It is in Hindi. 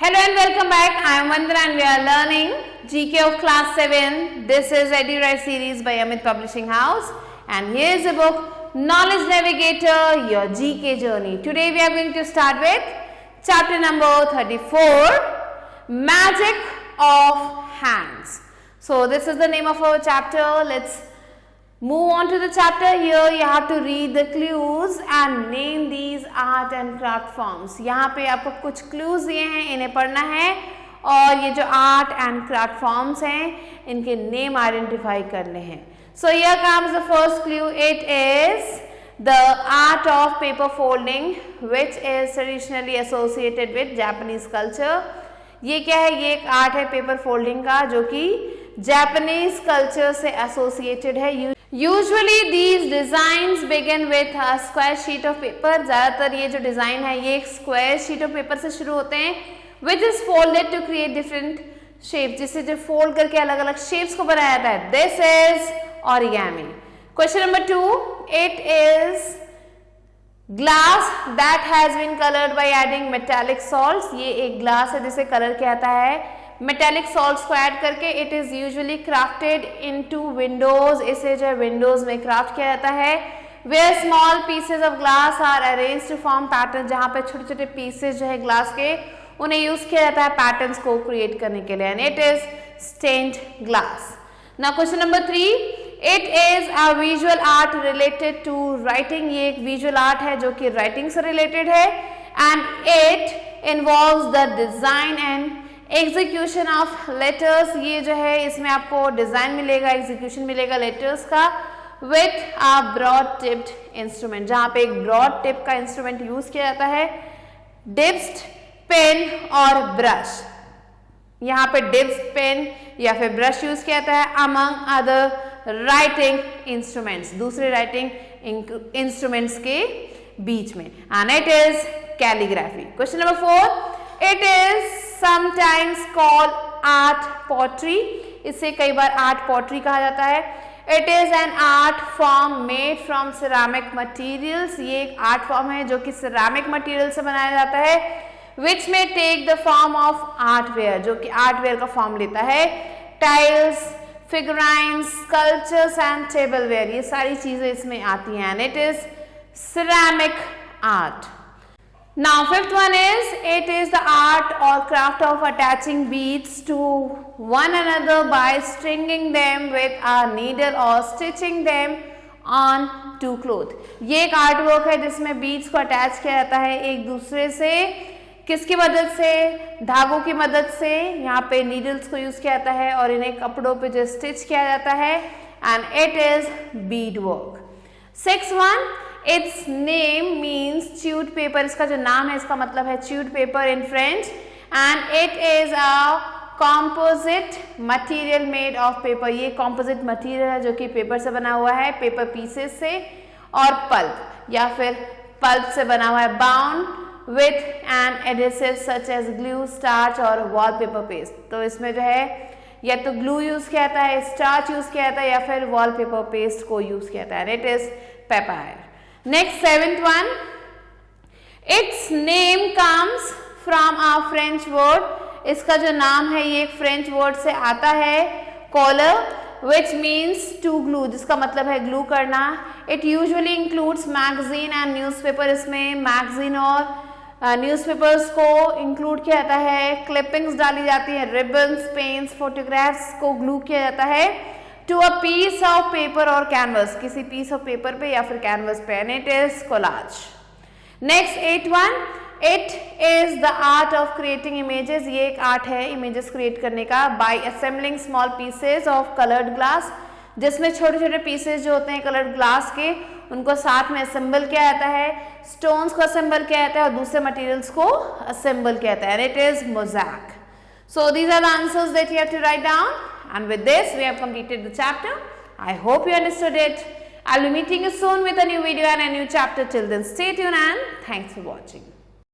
Hello and welcome back. I am Vandana and we are learning GK of class 7. This is EduWrite series by Amit Publishing House and here is the book Knowledge Navigator, your GK journey. Today we are going to start with chapter number 34, Magic of Hands. So this is the name of our chapter. Let's move on to the chapter. Here you have to read the clues and name these art and craft forms. यहाँ पे आपको कुछ clues दिए हैं, इन्हें पढ़ना है और ये जो art and craft forms हैं इनके name identify करने हैं. So here comes the first clue. It is the art of paper folding which is traditionally associated with Japanese culture. ये क्या है? ये एक आर्ट है पेपर फोल्डिंग का जो कि जापानीज कल्चर से एसोसिएटेड है. Usually these designs begin with a square sheet of paper. ज़्यादातर ये जो डिज़ाइन है ये एक स्क्वायर शीट ऑफ पेपर से शुरू होते हैं which is folded to create different shape, जिससे जो फोल्ड करके अलग अलग शेप्स को बनाया जाता है. This is origami. Question number 2. It is glass that has been coloured by adding metallic salts. ये एक ग्लास है जिसे कलर किया जाता है मेटालिक सॉल्ट्स को ऐड करके. It is usually crafted into windows. इसे जो है विंडोज में क्राफ्ट किया जाता है. Where small pieces of glass are arranged to form pattern. जहां पे छोटे छोटे पीसेज जो है ग्लास के उन्हें यूज किया जाता है पैटर्न्स को क्रिएट करने के लिए. And it is stained glass. Now question number 3. It is a visual art related to writing. ये एक विजुअल आर्ट है जो कि राइटिंग से रिलेटेड है. And it involves the design and execution of letters. ये जो है इसमें आपको डिजाइन मिलेगा, एग्जीक्यूशन मिलेगा लेटर्स का with a broad tipped instrument. जहां पे एक ब्रॉड टिप का इंस्ट्रूमेंट यूज किया जाता है. डिप्स्ड पेन और ब्रश. यहाँ पे डिप्स्ड पेन या फिर ब्रश यूज किया जाता है अमंग अदर राइटिंग इंस्ट्रूमेंट्स, दूसरे राइटिंग इंस्ट्रूमेंट्स के बीच में. And it is calligraphy. Question number 4. It is sometimes called art pottery. इसे कई बार आर्ट पॉटरी कहा जाता है. It is an art form made from ceramic materials. ये एक आर्ट फॉर्म है जो कि सिरामिक मटीरियल से बनाया जाता है. विच में टेक द फॉर्म ऑफ आर्टवेयर, जो कि आर्टवेयर का फॉर्म लेता है. टाइल्स, फिगराइंस, स्कल्पचर्स एंड टेबलवेयर, ये सारी चीजें इसमें आती हैं. And it is ceramic art. Now fifth one is it is the art or craft of attaching beads to one another by stringing them with a needle or stitching them on to cloth. ये एक आर्ट वर्क है जिसमें बीड्स को अटैच किया जाता है एक दूसरे से. किसकी मदद से? धागों की मदद से. यहाँ पे नीडल्स को यूज किया जाता है और इन्हें कपड़ों पे जो स्टिच किया जाता है. And it is Beed work. 6th one. It's name means chewed paper. इसका जो नाम है इसका मतलब है chewed paper in French. And it is a composite material made of paper. ये कॉम्पोजिट मटीरियल है जो कि पेपर से बना हुआ है, पेपर पीसेस से और पल्प या फिर पल्प से बना हुआ है. Bound with an adhesive such as glue, starch और वॉलपेपर पेस्ट. तो इसमें जो है या तो ग्लू यूज किया जाता है, स्टार्च यूज किया जाता है या फिर वॉलपेपर पेस्ट को यूज किया जाता है. It is paper. Next 7th one. Its name comes from a French word. इसका जो नाम है ये एक फ्रेंच वर्ड से आता है. Collar, which means to glue, जिसका मतलब है ग्लू करना. It usually includes magazine and newspaper. इसमें मैगजीन और न्यूज़पेपर्स को इंक्लूड किया जाता है. क्लिपिंग्स डाली जाती है, रिबन्स, पेन्स, फोटोग्राफ्स को ग्लू किया जाता है to a piece of paper और कैनवस, किसी पीस ऑफ पेपर पे या फिर कैनवस पे. And it is collage. Next 8th one. It is the art of creating images. ये एक आर्ट है इमेजेस क्रिएट करने का. By assembling small pieces of coloured glass, जिसमें छोटे छोटे पीसेज जो होते हैं कलर्ड ग्लास के उनको साथ में असेंबल किया जाता है. स्टोन्स को असेंबल किया जाता है और दूसरे मटेरियल्स को असेंबल किया जाता है. And it is mosaic. So these are the answers that you have to write down. And with this, we have completed the chapter. I hope you understood it. I'll be meeting you soon with a new video and a new chapter. Till then, stay tuned and thanks for watching.